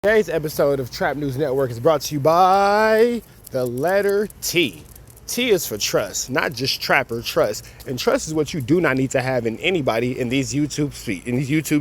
Today's episode of Trap News Network is brought to you by the letter T. T is for trust, not just trapper trust. And trust is what you do not need to have in anybody in these YouTube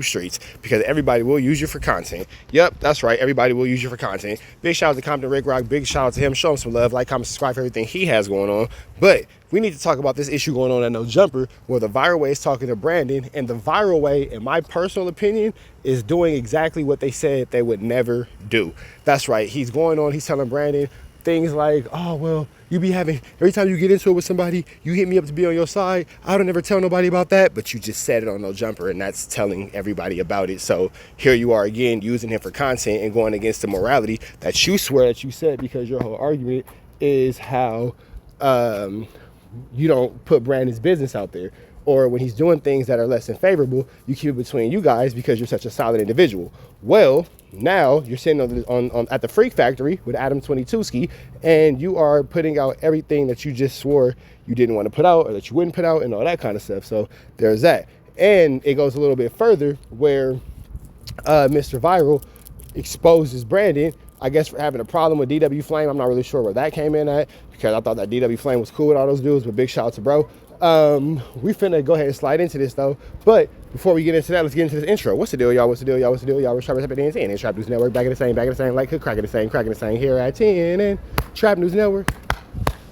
streets, because everybody will use you for content. Yep, that's right. Everybody will use you for content. Big shout out to Compton Rick Rock. Big shout out to him. Show him some love. Like, comment, subscribe for everything he has going on. But we need to talk about this issue going on at No Jumper, where the viral way is talking to Brandon, and the viral way, in my personal opinion, is doing exactly what they said they would never do. That's right. He's going on. He's telling Brandon things like, oh, well, you be having, every time you get into it with somebody, you hit me up to be on your side. I don't ever tell nobody about that, but you just said it on No Jumper, and that's telling everybody about it. So here you are again, using him for content and going against the morality that you swear that you said, because your whole argument is how you don't put Brandon's business out there. Or when he's doing things that are less than favorable, you keep it between you guys because you're such a solid individual. Well, now you're sitting on at the Freak Factory with Adam 22ski, and you are putting out everything that you just swore you didn't want to put out, or that you wouldn't put out, and all that kind of stuff. So there's that. And it goes a little bit further where Mr. Viral exposes Brandon, I guess, for having a problem with DW Flame. I'm not really sure where that came in at, because I thought that DW Flame was cool with all those dudes, but big shout out to bro. We finna go ahead and slide into this though. But before we get into that, let's get into this intro. What's the deal, y'all? What's the deal, y'all? What's the deal, y'all? We're Trap News Network and Trap News Network. Back at the same, like hook, cracking the same here at 10 and Trap News Network.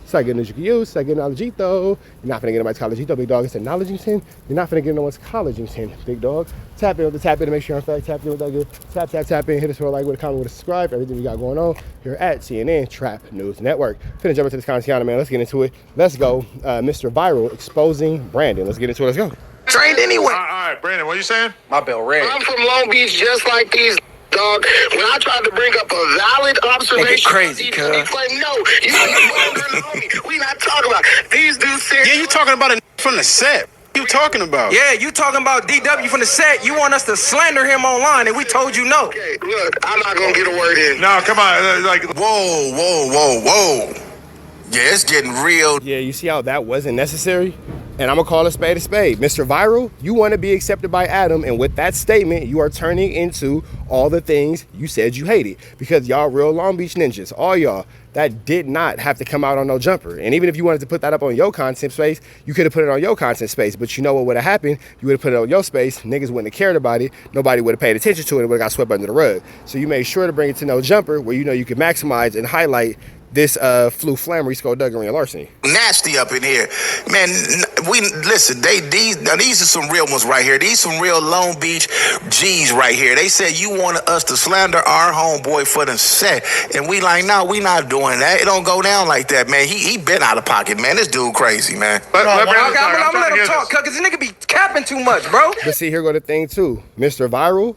It's not good news you can use. It's not good knowledge though. You're not finna get nobody's college though, big dog. It's a knowledge 10. You're not finna get no one's college 10, big dog. Tap in with the tap in to make sure you're on fact. Tap in with that good. Tap in. Hit us with a like, with a comment, with a subscribe. Everything we got going on here at CNN Trap News Network. Finna jump into this content, man. Let's get into it. Let's go. Mr. Viral exposing Brandon. Let's get into it. Let's go. Trained anyway. All right, Brandon, what you saying? My bell red. I'm from Long Beach, just like these, dog. When I tried to bring up a valid observation, crazy, cuz. he's like, no, you homie. We not talking about these dudes. Serious. Yeah, you talking about a from the set. What you talking about? Yeah, you talking about DW from the set. You want us to slander him online, and we told you no. Okay, look, I'm not gonna get a word in. No, come on. Whoa. Yeah, it's getting real. Yeah, you see how that wasn't necessary? And I'm gonna call a spade a spade. Mr. Viral, you want to be accepted by Adam, and with that statement, you are turning into all the things you said you hated, because y'all real Long Beach ninjas, all y'all. That did not have to come out on No Jumper. And even if you wanted to put that up on your content space, you could have put it on your content space. But you know what would have happened? You would have put it on your space. Niggas wouldn't have cared about it. Nobody would have paid attention to it. It would have got swept under the rug. So you made sure to bring it to No Jumper, where you know you could maximize and highlight this flu, flammery, skullduggery, and larceny. Nasty up in here. Man, we listen, these are some real ones right here. These some real Long Beach G's right here. They said you wanted us to slander our homeboy for the set. And we like, no, we not doing that. It don't go down like that, man. He been out of pocket, man. This dude crazy, man. I'm gonna let him talk, cause this nigga be capping too much, bro. But see, here go the thing too. Mr. Viral,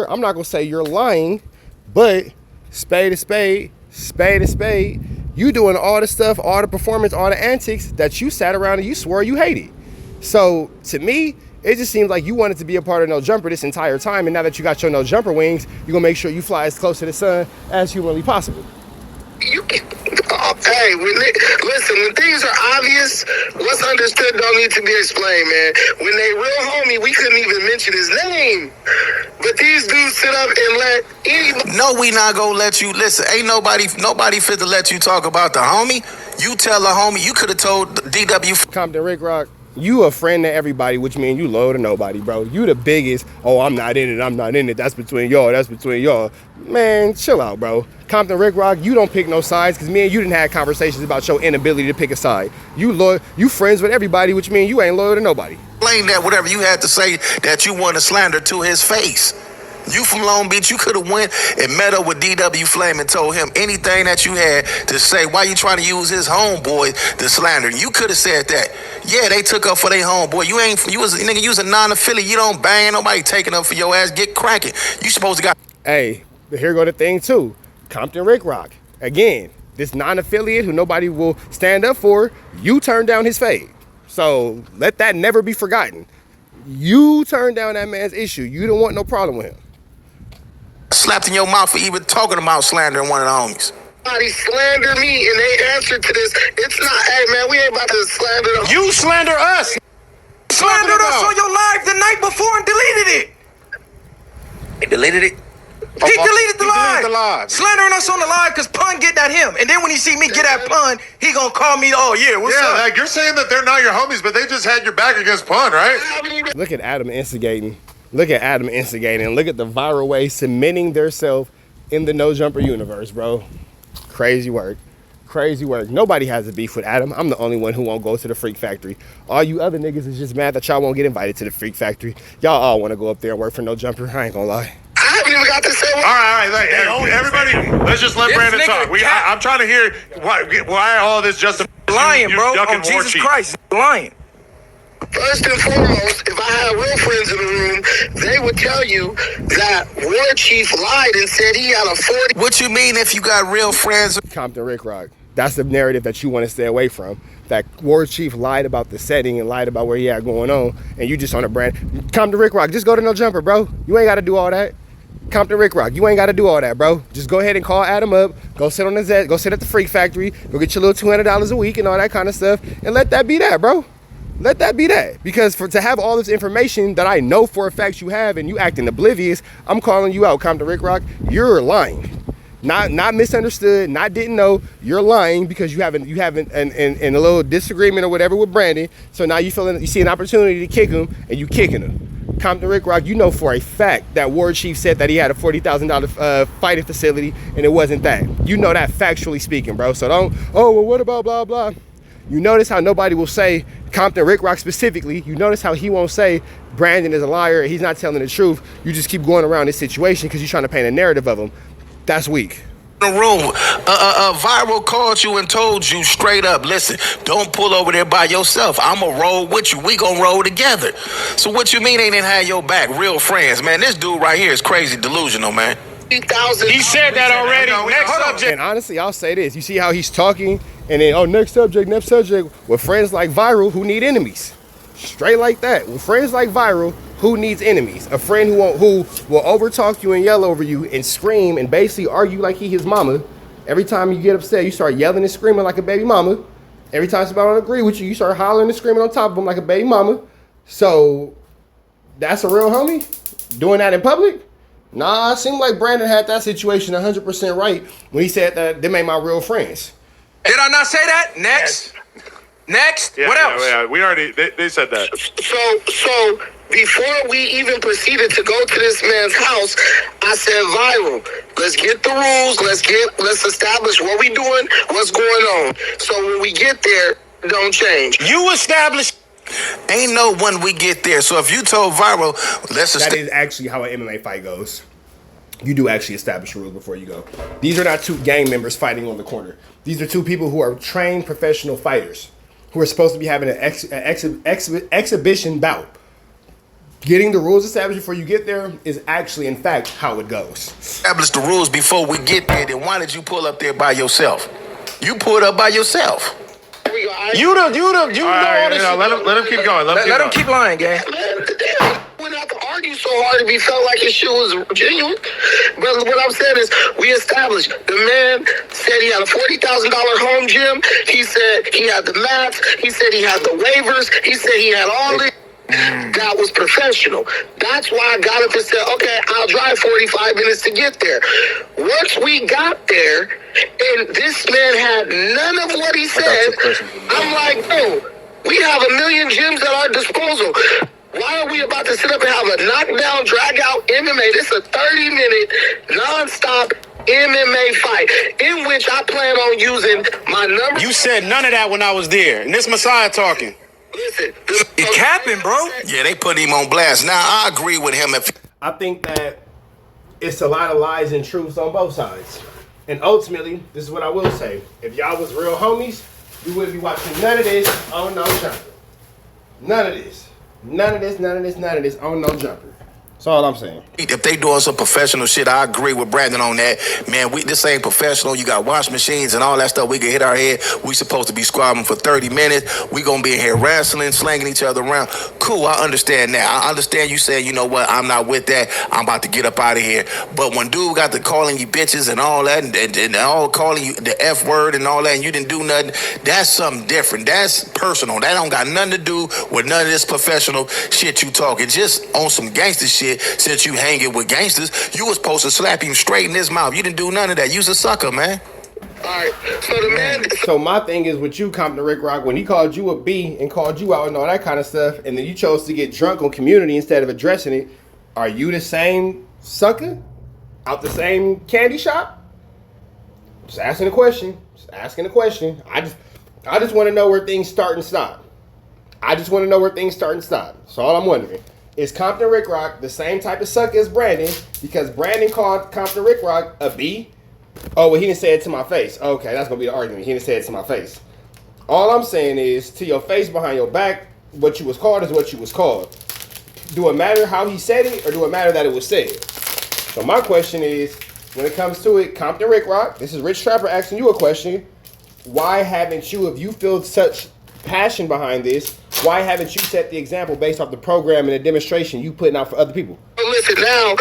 I'm not gonna say you're lying, but spade a spade, you doing all the stuff, all the performance, all the antics that you sat around and you swore you hated. So to me, it just seems like you wanted to be a part of No Jumper this entire time, and now that you got your No Jumper wings, you're gonna make sure you fly as close to the sun as humanly possible. You can, hey, listen, when things are obvious, what's understood don't need to be explained, man. When they real homie, we couldn't even mention his name. But these dudes sit up and let anybody. No, we not gonna let you listen. Ain't nobody fit to let you talk about the homie. You tell the homie, you could have told DW. Compton Rick Rock, you a friend to everybody, which means you low to nobody, bro. You the biggest, oh, I'm not in it, that's between y'all. Man, chill out, bro. Compton Rick Rock, you don't pick no sides, because me and you didn't have conversations about your inability to pick a side. You friends with everybody, which means you ain't loyal to nobody. Explain that whatever you had to say that you want to slander to his face. You from Long Beach, you could have went and met up with DW Flame and told him anything that you had to say. Why you trying to use his homeboy to slander? You could have said that. Yeah, they took up for their homeboy. You was a non-affiliate. You don't bang. Nobody taking up for your ass. Get cracking. You supposed to got. Hey, but here go the thing too. Compton Rick Rock, again, this non-affiliate who nobody will stand up for, you turned down his fade. So let that never be forgotten. You turned down that man's issue. You don't want no problem with him. Slapped in your mouth for even talking about slandering one of the homies. Somebody slander me and they answer to this. It's not, hey man, we ain't about to slander them. You slander us. Slandered us on your live the night before and deleted it. They deleted it. He deleted the live. live. Slandering us on the live because Pun get at him. And then when he see me get at Pun, he gonna call me, oh yeah, what's up? Like you're saying that they're not your homies, but they just had your back against Pun, right? Look at Adam instigating. Look at Adam instigating. Look at the viral way cementing theirself in the no jumper universe, bro. Crazy work. Crazy work. Nobody has a beef with Adam. I'm the only one who won't go to the Freak Factory. All you other niggas is just mad that y'all won't get invited to the Freak Factory. Y'all all want to go up there and work for no jumper. I ain't gonna lie. I haven't even got to say what. All right. Everybody, let's just let This Brandon nigga talk. I'm trying to hear why all this just Lying, you bro. ducking On war Jesus chief. Christ. Lying. First and foremost, if I had real friends in the room, they would tell you that War Chief lied and said he had a 40. What you mean if you got real friends? Compton Rick Rock. That's the narrative that you want to stay away from. That War Chief lied about the setting and lied about what he had going on, and you just on a brand. Compton Rick Rock, just go to no jumper, bro. You ain't got to do all that. Compton Rick Rock, you ain't got to do all that, bro. Just go ahead and call Adam up. Go sit on the Zet. Go sit at the Freak Factory. Go get your little $200 a week and all that kind of stuff, and let that be that, bro. Let that be that. Because to have all this information that I know for a fact you have and you acting oblivious, I'm calling you out, Compton Rick Rock. You're lying. Not misunderstood, not didn't know. You're lying because you haven't in a little disagreement or whatever with Brandon. So now you see an opportunity to kick him and you kicking him. Compton Rick Rock, you know for a fact that War Chief said that he had a $40,000 fighting facility and it wasn't that. You know that factually speaking, bro. So don't, oh, well, what about blah, blah. You notice how nobody will say, Compton Rick Rock specifically, you notice how he won't say Brandon is a liar, he's not telling the truth. You just keep going around this situation because you're trying to paint a narrative of him. That's weak. The room, Viral called you and told you straight up, listen, don't pull over there by yourself. I'ma roll with you. We gonna roll together. So what you mean they didn't have your back? Real friends, man. This dude right here is crazy delusional, man. He said that already. Next subject. And honestly, I'll say this. You see how he's talking and then, oh, next subject. With friends like Viral who need enemies. Straight like that. With friends like Viral, who needs enemies? A friend who will overtalk you and yell over you and scream and basically argue like he his mama. Every time you get upset, you start yelling and screaming like a baby mama. Every time somebody don't agree with you, you start hollering and screaming on top of them like a baby mama. So that's a real homie? Doing that in public? Nah, it seemed like Brandon had that situation 100% right when he said that them ain't my real friends. Did I not say that? Next. Next. Yeah, what else? Yeah, we already, they said that. So before we even proceeded to go to this man's house, I said, Viral, let's get the rules. Let's establish what we doing, what's going on. So when we get there, don't change. You established. Ain't no when we get there. So if you told Viral, that is actually how an MMA fight goes. You do actually establish rules before you go. These are not two gang members fighting on the corner. These are two people who are trained professional fighters who are supposed to be having an exhibition bout. Getting the rules established before you get there is actually, in fact, how it goes. Establish the rules before we get there. Then why did you pull up there by yourself? You pulled up by yourself. You know all this shit. Let him keep going. Let him keep lying, gang. We don't have to argue so hard if he felt like his shit was genuine. But what I'm saying is, we established the man said he had a $40,000 home gym. He said he had the mats. He said he had the waivers. He said he had all this. That was professional. That's why I got up and said, okay, I'll drive 45 minutes to get there. Once we got there, and this man had none of what he said, I'm like, no, we have a million gyms at our disposal. Why are we about to sit up and have a knockdown, drag out MMA? This is a 30-minute, nonstop MMA fight in which I plan on using my number. You said none of that when I was there. And this Messiah talking. Listen, It's capping, bro. Yeah, they put him on blast. Now, I agree with him. I think that it's a lot of lies and truths on both sides. And ultimately, this is what I will say. If y'all was real homies, you wouldn't be watching none of this on no jumper. None of this. None of this on no jumper. That's all I'm saying. If they doing some professional shit, I agree with Brandon on that. Man, this ain't professional. You got wash machines and all that stuff. We can hit our head. We supposed to be squabbling for 30 minutes. We gonna be in here wrestling, slanging each other around. Cool, I understand that. I understand you saying, you know what, I'm not with that. I'm about to get up out of here. But when dude got to calling you bitches and all that, and all calling you the F word and all that, and you didn't do nothing, that's something different. That's personal. That don't got nothing to do with none of this professional shit you talking. Just on some gangster shit. did since you hanging with gangsters. You was supposed to slap him straight in his mouth. You didn't do none of that. You's a sucker, man. All right. So the man. So my thing is with you, Compton Rick Rock, when he called you a B and called you out and all that kind of stuff, and then you chose to get drunk on community instead of addressing it, are you the same sucker out the same candy shop? Just asking a question. Just asking a question. I just want to know where things start and stop. That's all I'm wondering. Is Compton Rick Rock the same type of sucker as Brandon? Because Brandon called Compton Rick Rock a B. Oh, well, he didn't say it to my face. Okay, that's going to be the argument. He didn't say it to my face. All I'm saying is, to your face behind your back, what you was called is what you was called. Do it matter how he said it, or do it matter that it was said? So my question is, when it comes to it, Compton Rick Rock, this is Rich Trapper asking you a question. Why haven't you, if you feel such passion behind this, why haven't you set the example based off the program and the demonstration you putting out for other people? Listen, now,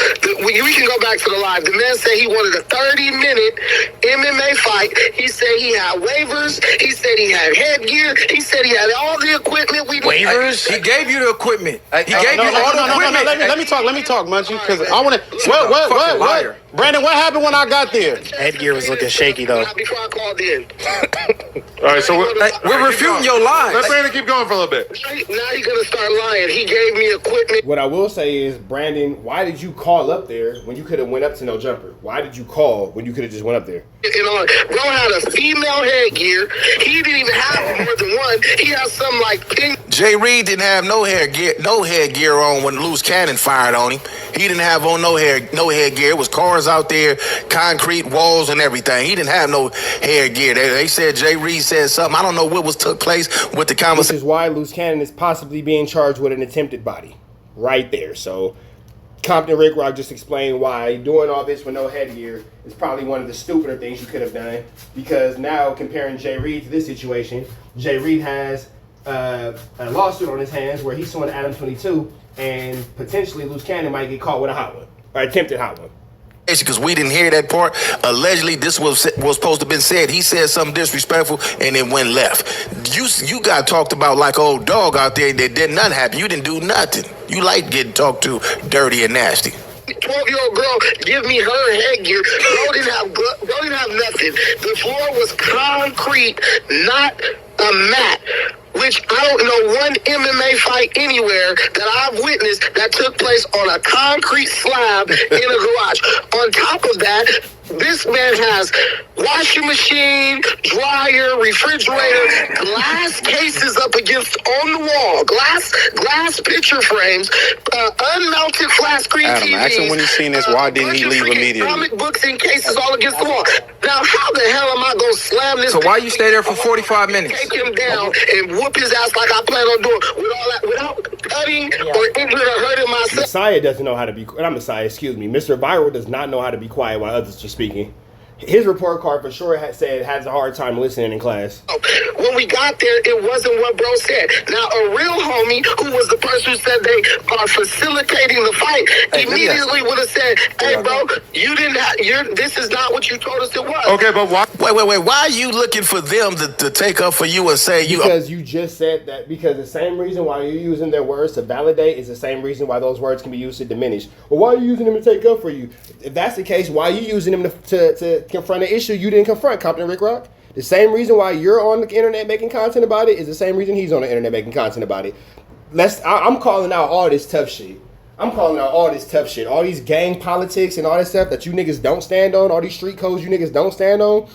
we can go back to the live. The man said he wanted a 30-minute MMA fight. He said he had waivers. He said he had headgear. He said he had all the equipment we need. Waivers? He gave you the equipment. He gave you all the equipment. Let me talk, Munchie, because I want to. What? Brandon, what happened when I got there? Headgear was looking shaky, though. Before I called in. All right, so We're refuting your lies. let Brandon keep going for a little bit. Now he's going to start lying. He gave me equipment. What I will say is, Brandon, why did you call up there when you could have went up to no jumper? Why did you call when you could have just went up there? Bro had a female headgear. He didn't even have more than one. He had some like pink. Jay Reed didn't have no headgear on when Loose Cannon fired on him. He didn't have on no headgear. It was cars out there, concrete walls and everything. He didn't have no headgear. They said Jay Reed said something. I don't know what took place with the conversation. Which is why Loose Cannon is possibly being charged with an attempted body. Right there. So Compton Rick Rock just explained why doing all this with no headgear is probably one of the stupider things you could have done. Because now, comparing Jay Reed to this situation, Jay Reed has a lawsuit on his hands where he's suing Adam 22, and potentially Loose Cannon might get caught with a hot one, or attempted hot one. Because we didn't hear that part. Allegedly, this was supposed to have been said. He said something disrespectful, and it went left. You got talked about like an old dog out there that did nothing happen. You didn't do nothing. You like getting talked to dirty and nasty. 12-year-old girl give me her headgear. Bro didn't have nothing. The floor was concrete, not a mat. Which I don't know one MMA fight anywhere that I've witnessed that took place on a concrete slab in a garage. On top of that, this man has washing machine, dryer, refrigerator, glass cases up against on the wall, glass picture frames, unmelted flat screen Adam, TVs. ask him when he seen this, why didn't he leave immediately? Comic books and cases all against the wall. Now, how the hell am I going to slam this? So why you stay there for 45 minutes? Take him down and whoop his ass like I plan on doing with all that, without cutting or injuring or hurting myself. Messiah doesn't know how to be, not Messiah, excuse me. Mr. Viral does not know how to be quiet while others are speaking. His report card for sure said has a hard time listening in class. When we got there, it wasn't what bro said. Now, a real homie who was the person who said they are facilitating the fight immediately would have said, "Hey, bro, you didn't have, this is not what you told us it was." Okay, but why? Wait. Why are you looking for them to take up for you and say you? Because you just said that. Because the same reason why you're using their words to validate is the same reason why those words can be used to diminish. Well, why are you using them to take up for you? If that's the case, why are you using them to confront an issue you didn't confront, Compton Rick Rock? The same reason why you're on the internet making content about it is the same reason he's on the internet making content about it. I'm calling out all this tough shit. All these gang politics and all that stuff that you niggas don't stand on, all these street codes you niggas don't stand on.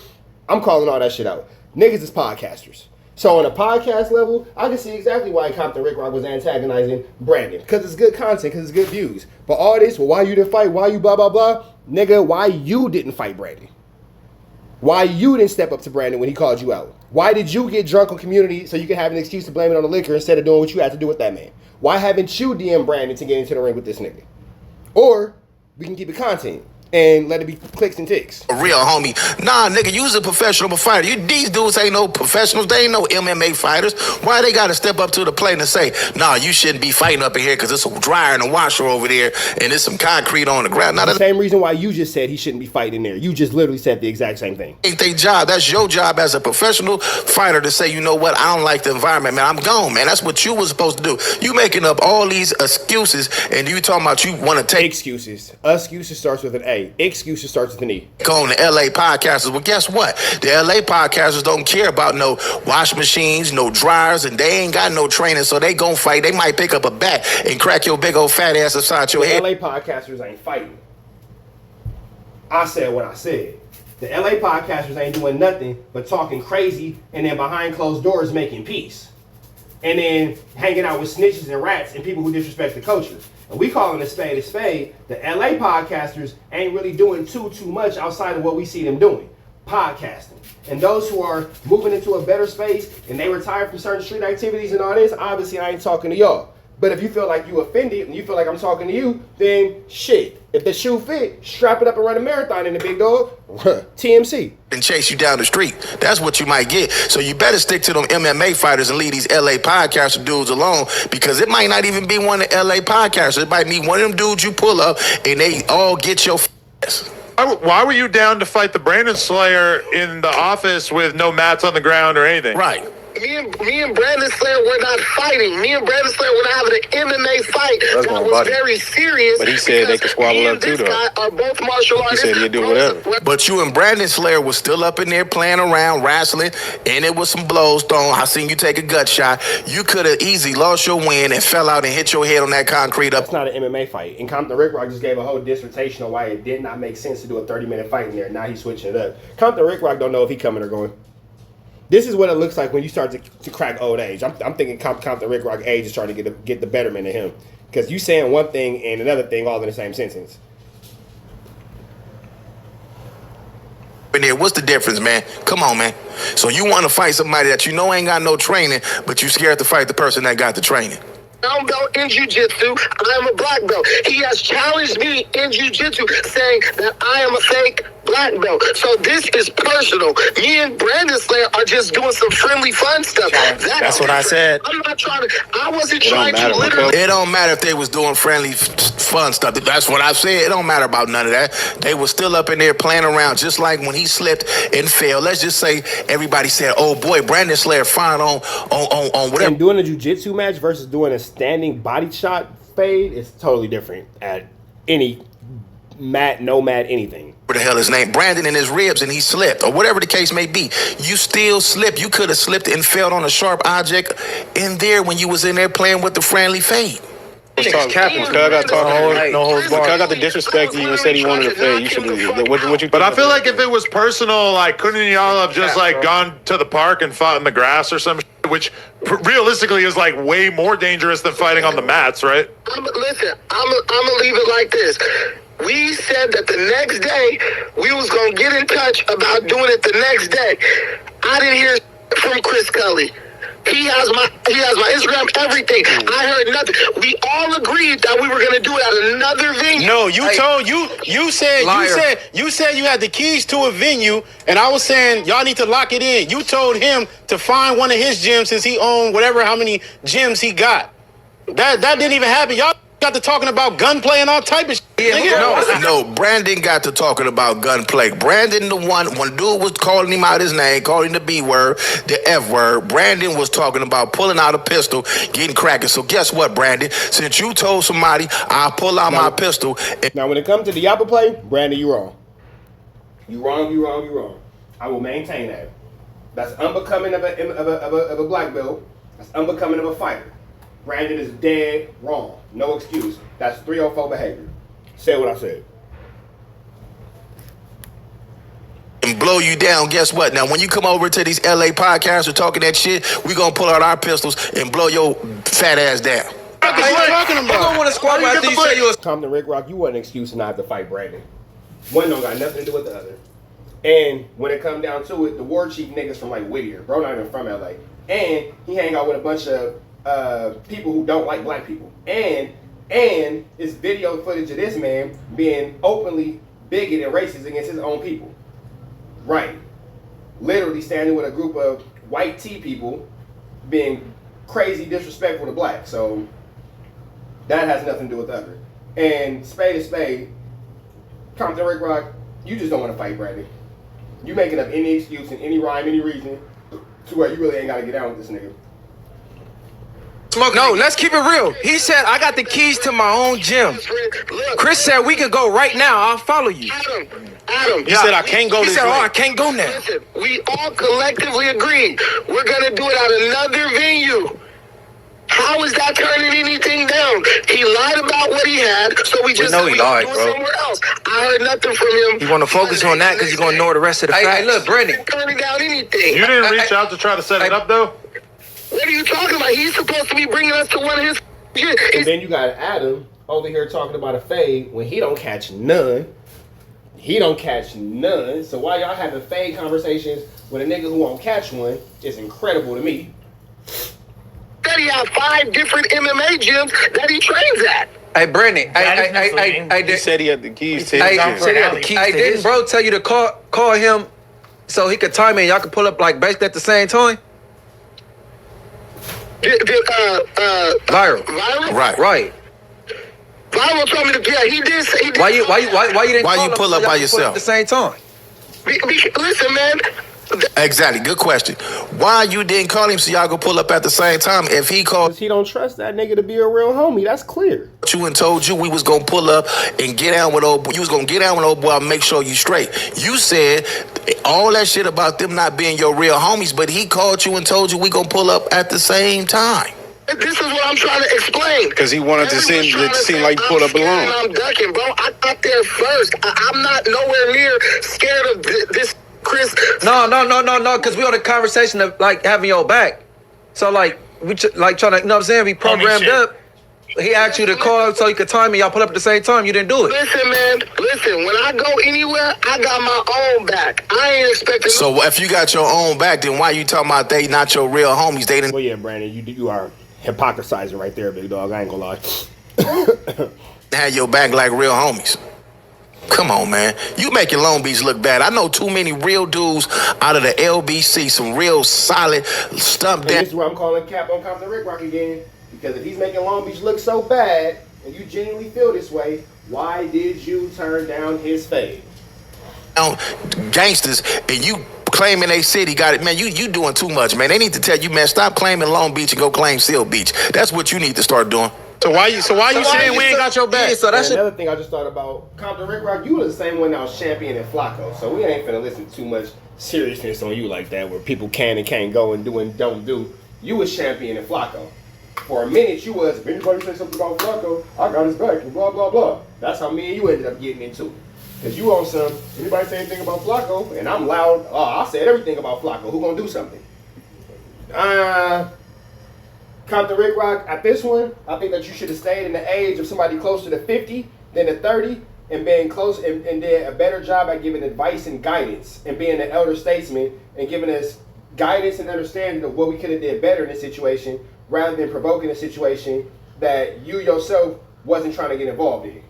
I'm calling all that shit out. Niggas is podcasters. So on a podcast level, I can see exactly why Compton Rick Rock was antagonizing Brandon. Because it's good content, because it's good views. But all this, well, why you didn't fight, why you blah, blah, blah. Nigga, why you didn't fight Brandon? Why you didn't step up to Brandon when he called you out? Why did you get drunk on community so you could have an excuse to blame it on the liquor instead of doing what you had to do with that man? Why haven't you DM Brandon to get into the ring with this nigga? Or, we can keep it content. and let it be clicks and ticks. A real homie. Nah, nigga, you's a professional fighter. These dudes ain't no professionals. They ain't no MMA fighters. Why they got to step up to the plate and say, nah, you shouldn't be fighting up in here because it's a dryer and a washer over there and there's some concrete on the ground. Now, the same reason why you just said he shouldn't be fighting in there. You just literally said the exact same thing. Ain't they job. That's your job as a professional fighter to say, you know what, I don't like the environment, man. I'm gone, man. That's what you was supposed to do. You making up all these excuses and you talking about you want to take excuses. Excuses starts with an A. Excuses starts with an E. On the LA podcasters. Well, guess what? The LA podcasters don't care about no wash machines, no dryers, and they ain't got no training, so they gon' fight. They might pick up a bat and crack your big old fat ass upside your head. The LA podcasters ain't fighting. I said what I said. The LA podcasters ain't doing nothing but talking crazy and then behind closed doors making peace. And then hanging out with snitches and rats and people who disrespect the culture. And we calling a spade a spade. The LA podcasters ain't really doing too much outside of what we see them doing. Podcasting. And those who are moving into a better space and they retire from certain street activities and all this, obviously I ain't talking to y'all. But if you feel like you offended and you feel like I'm talking to you, then shit. If the shoe fit, strap it up and run a marathon in the big dog. TMC. And chase you down the street. That's what you might get. So you better stick to them MMA fighters and leave these LA podcaster dudes alone, because it might not even be one of the LA podcasters. It might be one of them dudes you pull up and they all get your ass. Why were you down to fight the Brandon Slayer in the office with no mats on the ground or anything? Right. Me and Brandon Slayer were not fighting. Me and Brandon Slayer were having an MMA fight that was very serious. But he said they could squabble up too, though. Guy are both martial artists. He said he'd do whatever. But you and Brandon Slayer was still up in there playing around, wrestling, and it was some blows thrown. I seen you take a gut shot. You could have easily lost your win and fell out and hit your head on that concrete up. That's not an MMA fight. And Compton Rick Rock just gave a whole dissertation on why it did not make sense to do a 30-minute fight in there. Now he's switching it up. Compton Rick Rock don't know if he coming or going. This is what it looks like when you start to crack old age. I'm thinking Compton Rick Rock age is trying to get the betterment of him. Because you saying one thing and another thing all in the same sentence. There, what's the difference, man? Come on, man. So you want to fight somebody that you know ain't got no training, but you scared to fight the person that got the training. Brown belt in jiu-jitsu. I am a black belt. He has challenged me in jiu-jitsu saying that I am a fake black belt. So this is personal. Me and Brandon Slayer are just doing some friendly fun stuff. That's what I said. I'm not trying to, I wasn't trying to literally. It don't matter if they was doing friendly fun stuff. That's what I said. It don't matter about none of that. They were still up in there playing around, just like when he slipped and fell. Let's just say everybody said, oh boy, Brandon Slayer fine on whatever. And doing a jiu-jitsu match versus doing a standing body shot fade is totally different at any mat, no mat, anything. What the hell his name? Brandon in his ribs and he slipped, or whatever the case may be. You still slipped. You could have slipped and fell on a sharp object in there when you was in there playing with the friendly fade. Cuz I got the disrespect to you and said he wanted to fade. You should do what you. But I feel like if it was personal, like couldn't y'all have just like gone to the park and fought in the grass or some shit, which realistically is like way more dangerous than fighting on the mats, right? Listen, I'm gonna leave it like this. We said that the next day we was gonna get in touch about doing it the next day. I didn't hear from Chris Cully. He has my Instagram, everything. I heard nothing. We all agreed that we were gonna do it at another venue. No, you said you had the keys to a venue, and I was saying y'all need to lock it in. You told him to find one of his gyms since he owned how many gyms he got. That didn't even happen. Y'all got to talking about gunplay and all type of shit. No, Brandon got to talking about gunplay. Brandon, the one, when dude was calling him out his name, calling the B word, the F word, Brandon was talking about pulling out a pistol, getting cracking. So guess what, Brandon? Since you told somebody, I'll pull out my pistol. Now, when it comes to the Yappa play, Brandon, you wrong. You wrong. I will maintain that. That's unbecoming of a black belt. That's unbecoming of a fighter. Brandon is dead wrong. No excuse. That's 304 behavior. Say what I said. And blow you down. Guess what? Now, when you come over to these LA podcasts or talking that shit, we gonna pull out our pistols and blow your fat ass down. What are you talking about? I don't want to squabble after you say you was. Compton Rick Rock, you wasn't an excuse to not have to fight Brandon. One don't got nothing to do with the other. And when it come down to it, the war chief niggas from like Whittier, bro, not even from LA. And he hang out with a bunch of people who don't like black people. And it's video footage of this man being openly bigot and racist against his own people. Right. Literally standing with a group of white tea people being crazy disrespectful to black. So that has nothing to do with the other. And spade is spade. Compton Rick Rock, you just don't want to fight Brandon. You making up any excuse and any rhyme, any reason to where you really ain't got to get down with this nigga. No, let's keep it real. He said, I got the keys to my own gym. Chris said, we can go right now. I'll follow you. Adam. He said, I can't go He this said, way. I can't go now. Listen, we all collectively agreed we're gonna do it at another venue. How is that turning anything down? He lied about what he had, so we just know he lied, do it bro. somewhere else. I heard nothing from him. You want to focus on that because you're going to know the rest of the facts. Hey, look, Brandon. Turning down anything. You didn't reach out to try to set it up, though? What are you talking about? He's supposed to be bringing us to one of his. And then you got Adam over here talking about a fade when he don't catch none. He don't catch none. So why y'all having fade conversations with a nigga who won't catch one is incredible to me. That he had 5 different MMA gyms that he trains at. Hey, Brandon. He said he had the keys to his gym. Hey, didn't bro tell you to call him so he could time in? Y'all could pull up like basically at the same time? Viral. Right. Viral told me to. Yeah, he did. He did Why you didn't? Why call you pull him up so by y'all could pull up yourself? at the same time? Listen, man. Exactly. Good question. Why you didn't call him so y'all go pull up at the same time? If he called He don't trust that nigga to be a real homie. That's clear. you and told you we was gonna pull up and get down with old boy, you was gonna get down with old boy and make sure you straight. You said all that shit about them not being your real homies, but he called you and told you we gonna pull up at the same time. This is what I'm trying to explain. Because he wanted to seem like you pulled up alone. I'm ducking, bro. I got there first. I'm not nowhere near scared of this, Chris. No, because we on a conversation of like having your back. So like we like trying to, you know what I'm saying? We programmed up. He asked you to call so you could time me. Y'all pull up at the same time. You didn't do it. Listen, man. Listen, when I go anywhere, I got my own back. I ain't expecting. So if you got your own back, then why you talking about they not your real homies? They didn't Well, yeah, Brandon, you are hypocrisizing right there, big dog. I ain't gonna lie. have your back like real homies. Come on, man. You making Long Beach look bad. I know too many real dudes out of the LBC, some real solid stump And down. this is where I'm calling Cap on Compton Rick Rock again. Because if he's making Long Beach look so bad, and you genuinely feel this way, why did you turn down his fade? Gangsters, and you claiming they city got it, man. You doing too much, man. They need to tell you, man, stop claiming Long Beach and go claim Seal Beach. That's what you need to start doing. So why you saying we ain't got your back? Yeah, so that's Another thing I just thought about, Compton Rick Rock, you were the same one that was championing Flacco. So we ain't finna listen to too much seriousness on you like that, where people can and can't go and do and don't do. You was championing Flacco. For a minute, you was, if anybody say something about Flacco, I got his back, and blah, blah, blah. That's how me and you ended up getting into it. Because you on some, anybody say anything about Flacco, and I'm loud, I said everything about Flacco. Who gonna do something? Compton Rick Rock, at this one, I think that you should have stayed in the age of somebody closer to 50 than to 30 and being close and did a better job at giving advice and guidance and being an elder statesman and giving us guidance and understanding of what we could have did better in this situation rather than provoking a situation that you yourself wasn't trying to get involved in.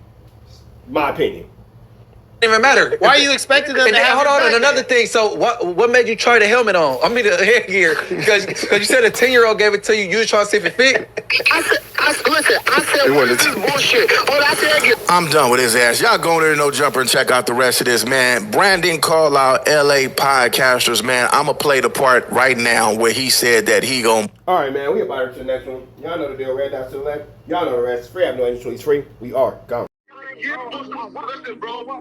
My opinion. Didn't even matter. Why are you expecting them And to then, have hold your on, back and another thing. So what made you try the helmet on? I mean the headgear. Because you said a 10-year-old gave it to you. You was trying to see if it fit. I said, what is this bullshit? I said, I'm done with his ass. Y'all go there, no jumper, and check out the rest of this, man. Brandon Callout, LA Podcasters, man. I'm going to play the part right now where he said that he going to... All right, man, we about to the next one. Y'all know the deal. Red dots to the left. Y'all know the rest. It's free. I have no entry. It's free. We are gone. Listen, bro. How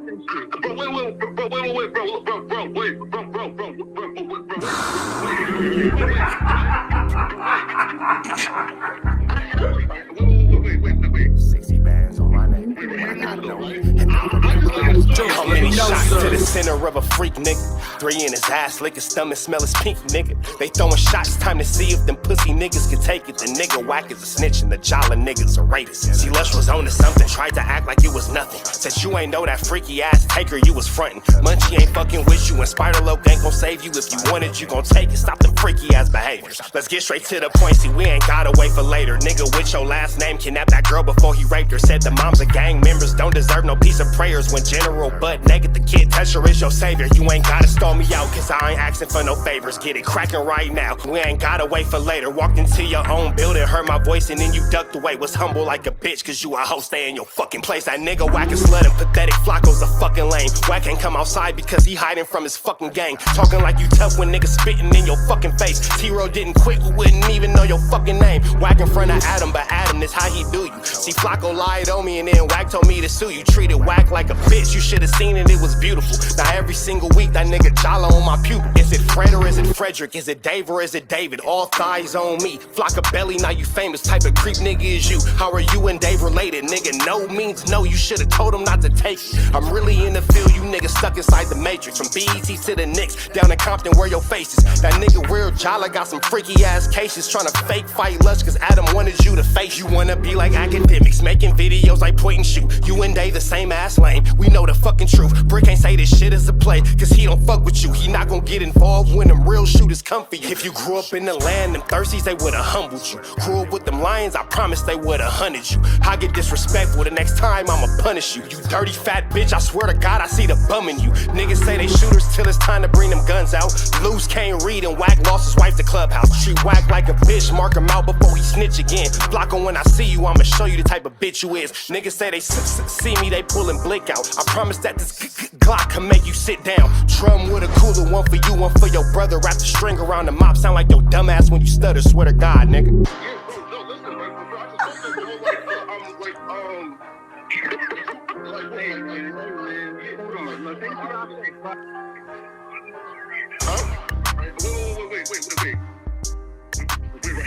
many shots to the Center of a freak, nigga. 3 in his ass, lick his stomach, smell his pink, nigga. They throwing shots, time to see if them pussy niggas can take it. The nigga whack is a snitch and the jolly niggas a rapist. See, Lush was on to something, tried to act like it was nothing. Said you ain't know that freaky ass taker you was frontin'. Munchie ain't fucking with you and Spider-Loc ain't gon' save you. If you want it, you gon' take it. Stop them freaky ass behaviors. Let's get straight to the point, see, we ain't gotta wait for later. Nigga with your last name kidnapped that girl before he raped her. Said the moms of gang members don't deserve no piece of prayers. When General butt naked, the kid Tesher is your savior. You ain't gotta stall me out, cause I ain't asking for no favors. Get it cracking right now, we ain't gotta wait for later. Walked into your own building, heard my voice and then you ducked away. Was humble like a bitch, cause you a hoe, stay in your fucking place. That nigga whack and slut and pathetic, Flacco's a fucking lame. Whack ain't come outside because he hiding from his fucking gang. Talking like you tough when niggas spitting in your fucking face. T-Row didn't quit, we wouldn't even know your fucking name. Whack in front of Adam, but Adam is how he do you. See, Flacco lied on me and then Whack told me to sue you. Treated Whack like a bitch, you should've seen it, it was beautiful. Now every single week that nigga jolly on my pupil. Is it Fred or is it Frederick? Is it Dave or is it David? All thighs on me. Flock a belly, now you famous. Type of creep nigga is you. How are you and Dave related? Nigga, no means no. You should've told him not to take it. I'm really in the field, you niggas stuck inside the matrix. From BET to the Knicks, down in Compton where your face is. That nigga real jolly got some freaky ass cases. Tryna fake fight Lush cause Adam wanted you to face. You wanna be like academics, making videos like point and shoot. You and Dave the same ass lane, we know the fucking truth. Brick ain't say this shit is a play, cause he don't fuck with you. He not gon' get involved when them real shooters come for you. If you grew up in the land, them thirsties, they would've humbled you. Grew up with them lions, I promise they would've hunted you. I get disrespectful, the next time I'ma punish you. You dirty fat bitch, I swear to God I see the bum in you. Niggas say they shooters till it's time to bring them guns out. Loose can't read and Whack lost his wife to Clubhouse. Treat Whack like a bitch, mark him out before he snitch again. Flacco, when I see you, I'ma show you the type of bitch you is. Niggas say they see me, they pullin' blick out. I promise that this Glock can make you sit down. Drum with a cooler, one for you, one for your brother. Wrap the string around the mop, sound like your dumbass when you stutter. Swear to God, nigga.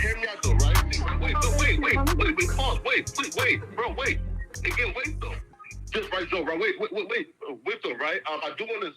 Hear me out though, right? Wait, pause. Wait, bro, wait. Again, wait though. Just right, Joe, right? Wait though, right? I do want to